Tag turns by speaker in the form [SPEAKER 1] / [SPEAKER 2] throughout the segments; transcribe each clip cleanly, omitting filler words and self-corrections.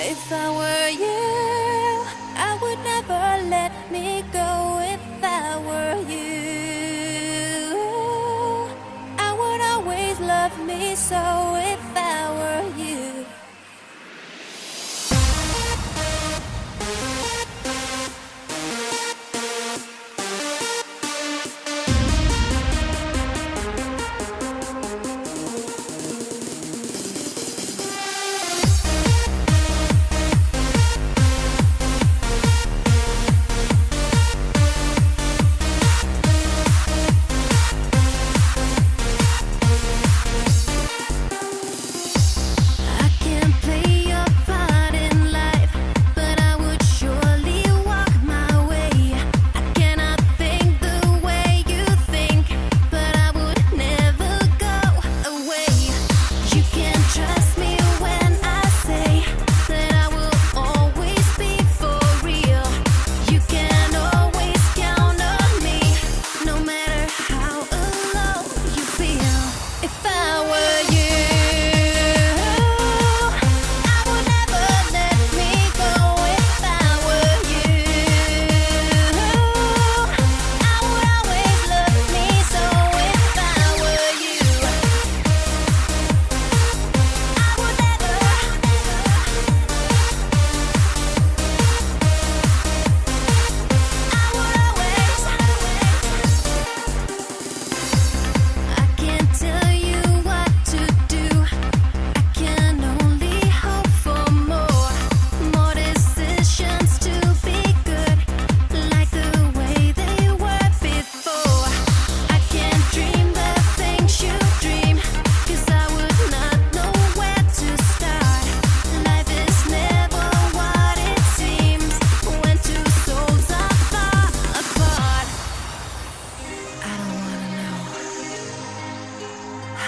[SPEAKER 1] If I were you, I would never let me go. If I were you, I would always love me so. If I were you.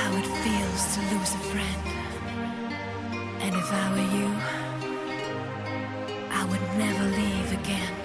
[SPEAKER 1] How it feels to lose a friend. And if I were you, I would never leave again.